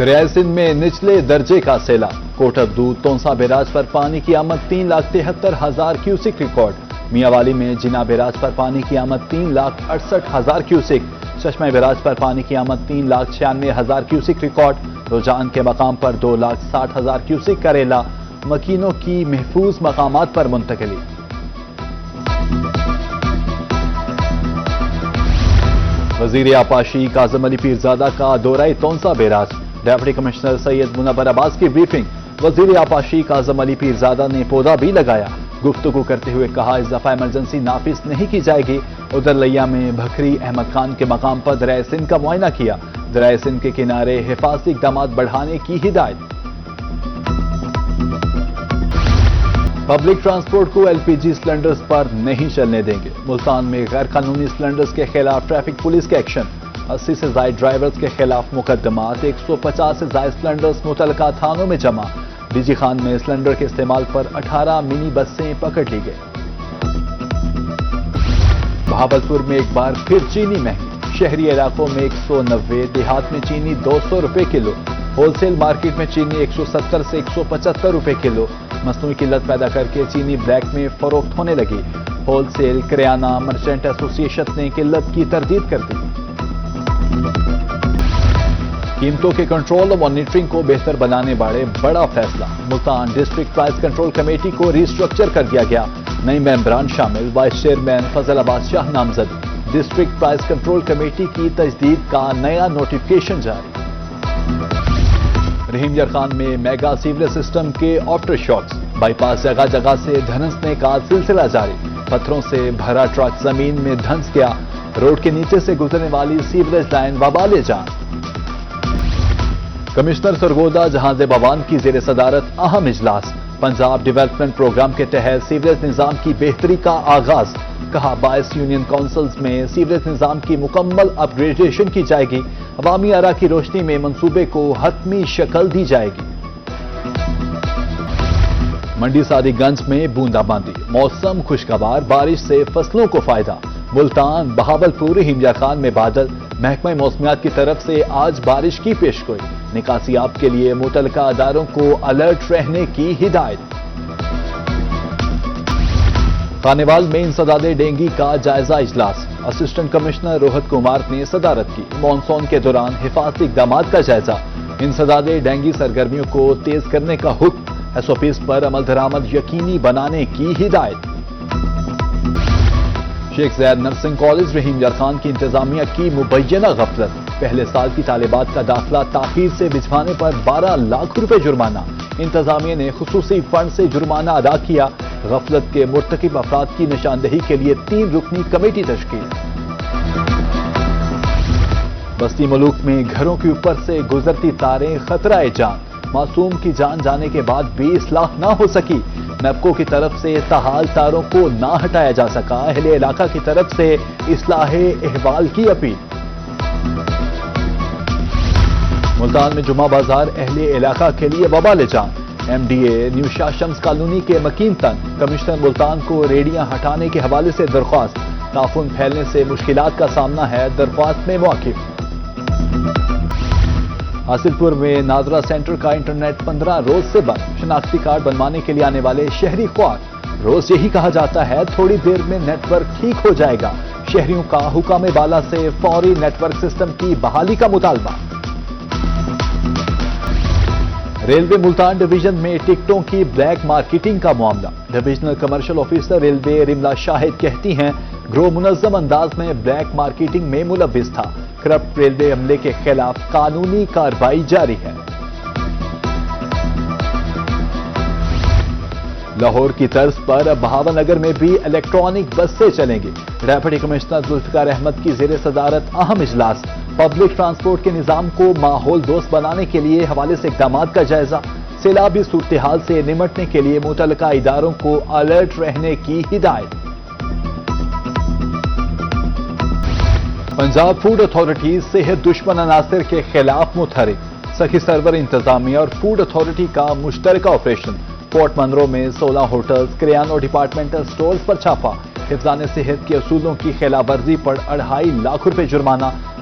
دریائے سندھ میں نچلے درجے کا سیلاب، کوٹک دودھ تونسا بیراج پر پانی کی آمد 3,73,000 کیوسک ریکارڈ۔ میاں والی میں جنا بیراج پر پانی کی آمد 3,68,000 کیوسک، چشمہ بیراج پر پانی کی آمد 3,96,000 کیوسک ریکارڈ۔ رجحان کے مقام پر 2,60,000 کیوسک کا ریلا، مکینوں کی محفوظ مقامات پر منتقلی۔ وزیر آبپاشی کاظم علی پیرزادہ کا دورہ تونسا بیراج، ڈپٹی کمشنر سید منور عباس کی بریفنگ۔ وزیر آبپاشی کاظم علی پیرزادہ نے پودا بھی لگایا، گفتگو کرتے ہوئے کہا اس دفعہ ایمرجنسی نافذ نہیں کی جائے گی۔ ادھر لیا میں بکھری احمد خان کے مقام پر دریائے سندھ کا معائنہ کیا، دریائے سندھ کے کنارے حفاظتی اقدامات بڑھانے کی ہدایت۔ پبلک ٹرانسپورٹ کو LPG سلنڈرز پر نہیں چلنے دیں گے، ملتان میں غیر قانونی سلنڈرز کے خلاف ٹریفک پولیس کے ایکشن، 80 سے زائد ڈرائیورز کے خلاف مقدمات، 150 سے زائد سلنڈرز متعلقہ تھانوں میں جمع۔ ڈی جی خان میں سلنڈر کے استعمال پر 18 منی بسیں پکڑ لی گئی۔ بہاولپور میں ایک بار پھر چینی مہنگی، شہری علاقوں میں 190، دیہات میں چینی 200 روپے کلو، ہول سیل مارکیٹ میں چینی 170 سے 175 روپے کلو۔ مصنوعی قلت پیدا کر کے چینی بلیک میں فروخت ہونے لگی، ہول سیل کریانہ مرچنٹ ایسوسی ایشن نے قلت کی تردید کر دی۔ قیمتوں کے کنٹرول اور مانیٹرنگ کو بہتر بنانے بارے بڑا فیصلہ، Multan district price control committee کو ری اسٹرکچر کر دیا گیا، نئی ممبران شامل، وائس چیئرمین فضل عباس شاہ نامزد، ڈسٹرکٹ پرائس کنٹرول کمیٹی کی تجدید کا نیا نوٹیفکیشن جاری۔ رحیم یار خان میں میگا سیوریج سسٹم کے آفٹر شاکس، بائی پاس جگہ جگہ سے دھنسنے کا سلسلہ جاری، پتھروں سے بھرا ٹرک زمین میں دھنس گیا، روڈ کے نیچے سے گزرنے والی سیوریج لائن وبال جان۔ کمشنر سرگودا جہاں زیب عوان کی زیر صدارت اہم اجلاس، پنجاب ڈیولپمنٹ پروگرام کے تحت سیوریج نظام کی بہتری کا آغاز، کہا 22 یونین کونسلز میں سیوریج نظام کی مکمل اپ گریڈیشن کی جائے گی، عوامی آراء کی روشنی میں منصوبے کو حتمی شکل دی جائے گی۔ منڈی صادق گنج میں بوندا باندی، موسم خوشگوار، بارش سے فصلوں کو فائدہ، ملتان بہاولپور رحیم یار خان میں بادل، محکمہ موسمیات کی طرف سے آج بارش کی پیشگوئی، نکاسیاب کے لیے متعلقہ اداروں کو الرٹ رہنے کی ہدایت۔ خانیوال میں انسداد ڈینگی کا جائزہ اجلاس، اسسٹنٹ کمشنر روہت کمار نے صدارت کی، مانسون کے دوران حفاظتی اقدامات کا جائزہ، انسداد ڈینگی سرگرمیوں کو تیز کرنے کا حکم، SOPs پر عمل درآمد یقینی بنانے کی ہدایت۔ شیخ زید نرسنگ کالج رحیم یار خان کی انتظامیہ کی مبینہ غفلت، پہلے سال کی طالبات کا داخلہ تاخیر سے بھجوانے پر 12 لاکھ روپے جرمانہ، انتظامیہ نے خصوصی فنڈ سے جرمانہ ادا کیا، غفلت کے مرتکب افراد کی نشاندہی کے لیے 3 رکنی کمیٹی تشکیل۔ بستی ملوک میں گھروں کے اوپر سے گزرتی تاریں خطرہ جان، معصوم کی جان جانے کے بعد بھی اصلاح نہ ہو سکی، نیپکو کی طرف سے تاحال تاروں کو نہ ہٹایا جا سکا، اہل علاقہ کی طرف سے اصلاح احوال کی اپیل۔ ملتان میں جمعہ بازار اہل علاقہ کے لیے وبال جان، MDA نیو شاہ شمس کالونی کے مکین تن، کمشنر ملتان کو ریڑیاں ہٹانے کے حوالے سے درخواست، تعفن پھیلنے سے مشکلات کا سامنا ہے، درخواست میں موقف۔ حاصل پور میں نادرا سینٹر کا انٹرنیٹ 15 روز سے بند، شناختی کارڈ بنوانے کے لیے آنے والے شہری خوار، روز یہی کہا جاتا ہے تھوڑی دیر میں نیٹ ورک ٹھیک ہو جائے گا، شہریوں کا حکام بالا سے فوری نیٹ ورک سسٹم کی بحالی کا مطالبہ۔ ریلوے ملتان ڈویژن میں ٹکٹوں کی بلیک مارکیٹنگ کا معاملہ، divisional commercial officer railway Ramla شاہد کہتی ہیں گروہ منظم انداز میں بلیک مارکیٹنگ میں ملوث تھا، کرپٹ ریلوے عملے کے خلاف قانونی کارروائی جاری ہے۔ لاہور کی طرز پر بہاول نگر میں بھی الیکٹرانک بسیں چلیں گی، ڈپٹی کمشنر ذوالفقار احمد کی زیر صدارت اہم اجلاس، پبلک ٹرانسپورٹ کے نظام کو ماحول دوست بنانے کے لیے حوالے سے اقدامات کا جائزہ، سیلابی صورتحال سے نمٹنے کے لیے متعلقہ اداروں کو الرٹ رہنے کی ہدایت۔ پنجاب فوڈ اتھارٹی صحت دشمن عناصر کے خلاف متحرک، سخی سرور انتظامیہ اور فوڈ اتھارٹی کا مشترکہ آپریشن، پورٹ منرو میں 16 ہوٹلز، کریانہ اور ڈپارٹمنٹل سٹورز پر چھاپا، حفظان صحت کے اصولوں کی خلاف ورزی پر 2.5 لاکھ روپے جرمانہ،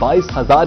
22,000